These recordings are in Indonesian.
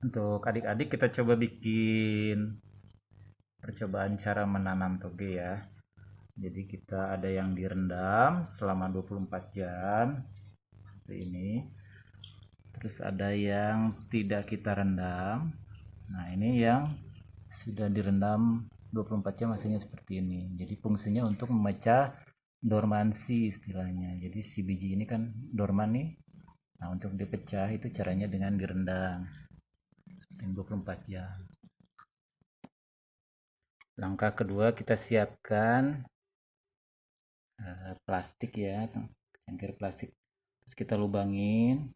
Untuk adik-adik kita coba bikin percobaan cara menanam toge ya. Jadi kita ada yang direndam selama 24 jam seperti ini. Terus ada yang tidak kita rendam. Nah, ini yang sudah direndam 24 jam hasilnya seperti ini. Jadi fungsinya untuk memecah dormansi istilahnya. Jadi si biji ini kan dorman nih. Nah, untuk dipecah itu caranya dengan direndam seperti 24 jam. Langkah kedua kita siapkan plastik ya, cangkir plastik. Terus kita lubangin.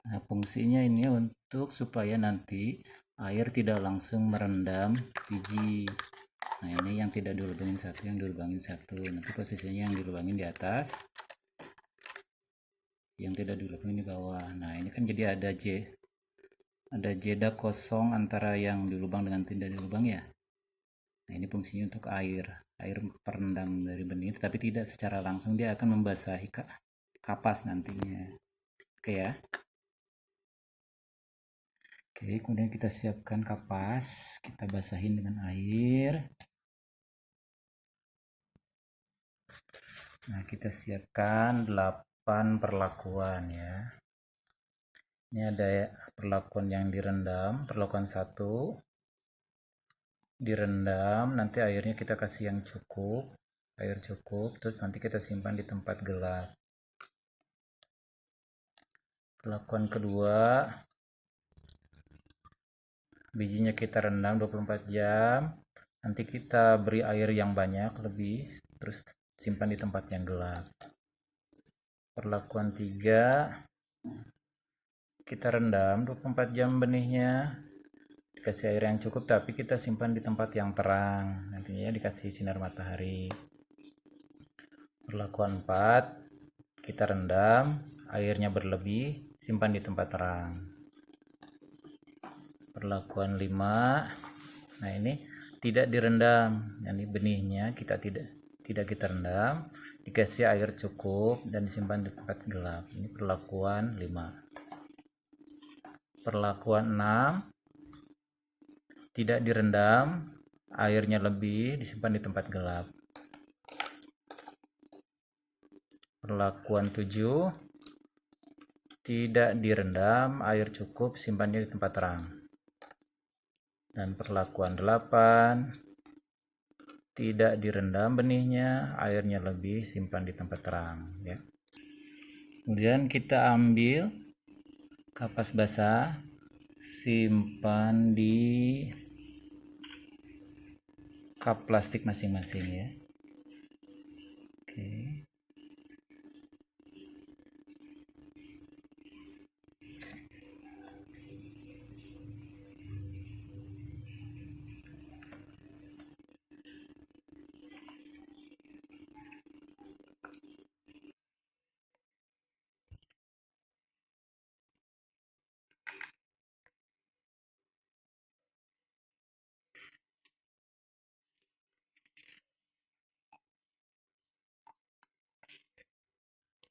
Nah, fungsinya ini untuk supaya nanti air tidak langsung merendam biji. Nah, ini yang tidak dilubangin satu, yang dilubangin satu. Nanti posisinya yang dilubangin di atas, yang tidak dilubangin di bawah. Nah, ini kan jadi ada jeda kosong antara yang dilubang dengan tidak dilubang ya. Nah, ini fungsinya untuk air perendam dari benih, tapi tidak secara langsung, dia akan membasahi kapas nantinya. Oke ya. Oke, kemudian kita siapkan kapas, kita basahin dengan air. Nah, kita siapkan 8 perlakuan ya. Ini ada perlakuan yang direndam, perlakuan 1 direndam, nanti airnya kita kasih yang cukup, air cukup, terus nanti kita simpan di tempat gelap. Perlakuan kedua, bijinya kita rendam 24 jam, nanti kita beri air yang banyak lebih, terus simpan di tempat yang gelap. Perlakuan 3, kita rendam 24 jam benihnya, dikasih air yang cukup, tapi kita simpan di tempat yang terang, nantinya dikasih sinar matahari. Perlakuan 4, kita rendam, airnya berlebih, simpan di tempat terang. Perlakuan 5, nah ini tidak direndam, ini benihnya tidak kita rendam, dikasih air cukup dan disimpan di tempat gelap. Ini perlakuan 5. Perlakuan 6, tidak direndam, airnya lebih, disimpan di tempat gelap. Perlakuan 7, tidak direndam, air cukup, simpannya di tempat terang. Dan perlakuan 8, tidak direndam benihnya, airnya lebih, simpan di tempat terang ya. Kemudian kita ambil kapas basah, simpan di cup plastik masing-masing ya. Oke.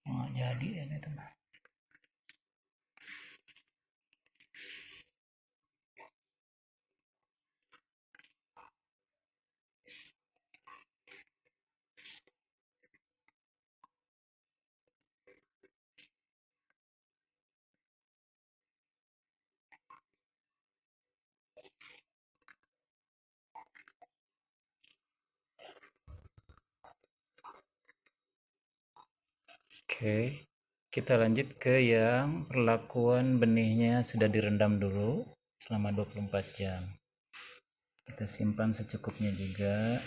Oh, jadi ini teman. Oke, kita lanjut ke yang perlakuan benihnya sudah direndam dulu selama 24 jam. Kita simpan secukupnya juga.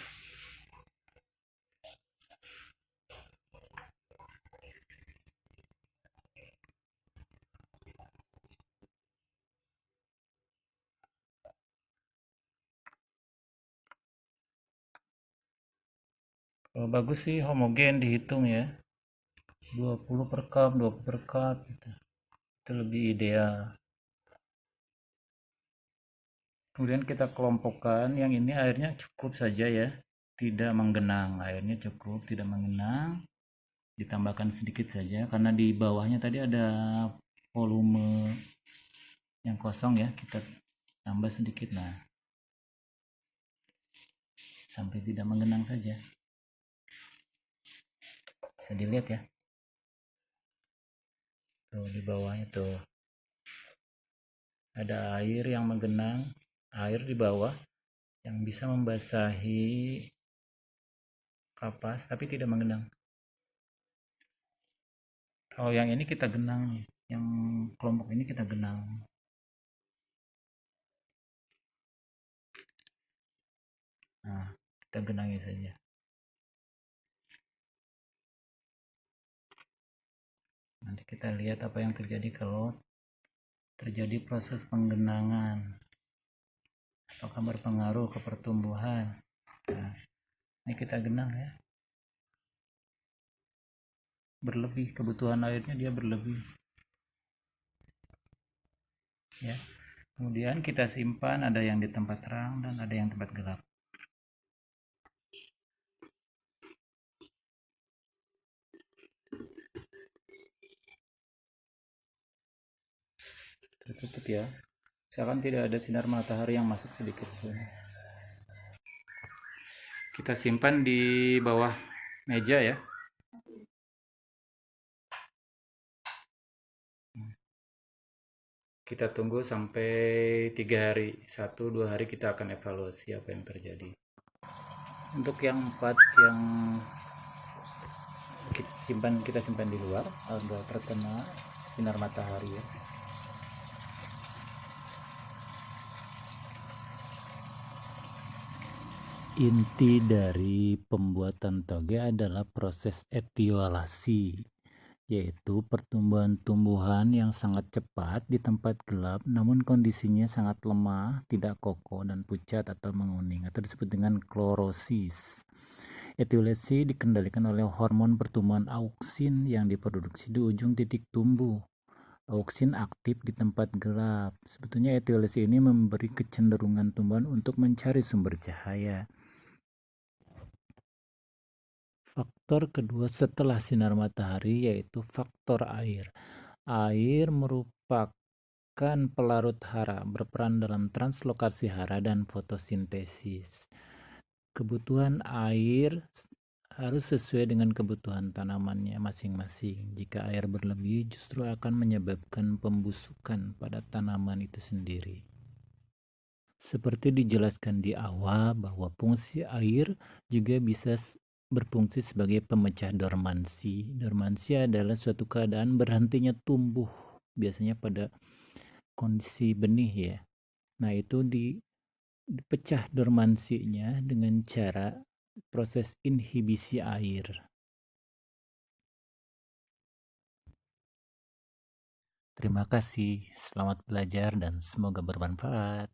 Kalau bagus sih homogen dihitung ya. 20 per cup, 20 per cup gitu. Itu lebih ideal. Kemudian kita kelompokkan, yang ini airnya cukup saja ya. Tidak menggenang, airnya cukup, tidak mengenang. Ditambahkan sedikit saja karena di bawahnya tadi ada volume yang kosong ya, kita tambah sedikit. Nah, sampai tidak menggenang saja. Bisa dilihat ya. Tuh di bawahnya tuh ada air yang menggenang, air di bawah yang bisa membasahi kapas tapi tidak menggenang. Kalau yang ini kita genang nih, yang kelompok ini kita genang. Nah, kita genangi saja. Nanti kita lihat apa yang terjadi kalau terjadi proses penggenangan. Apakah berpengaruh ke pertumbuhan? Nah, ini kita genang ya. Berlebih, kebutuhan airnya dia berlebih. Ya. Kemudian kita simpan, ada yang di tempat terang dan ada yang tempat gelap. Tertutup ya. Misalkan tidak ada sinar matahari yang masuk sedikit. Kita simpan di bawah meja ya. Kita tunggu sampai 3 hari, 1-2 hari kita akan evaluasi apa yang terjadi. Untuk yang 4 yang kita simpan di luar agar terkena sinar matahari ya. Inti dari pembuatan toge adalah proses etiolasi, yaitu pertumbuhan tumbuhan yang sangat cepat di tempat gelap namun kondisinya sangat lemah, tidak kokoh dan pucat atau menguning atau disebut dengan klorosis. Etiolasi dikendalikan oleh hormon pertumbuhan auksin yang diproduksi di ujung titik tumbuh. Auksin aktif di tempat gelap. Sebetulnya etiolasi ini memberi kecenderungan tumbuhan untuk mencari sumber cahaya. Faktor kedua setelah sinar matahari yaitu faktor air. Air merupakan pelarut hara, berperan dalam translokasi hara dan fotosintesis. Kebutuhan air harus sesuai dengan kebutuhan tanamannya masing-masing. Jika air berlebih justru akan menyebabkan pembusukan pada tanaman itu sendiri. Seperti dijelaskan di awal bahwa fungsi air juga bisa berfungsi sebagai pemecah dormansi. Dormansi adalah suatu keadaan berhentinya tumbuh, biasanya pada kondisi benih ya. Nah, itu dipecah dormansinya dengan cara proses inhibisi air. Terima kasih, selamat belajar dan semoga bermanfaat.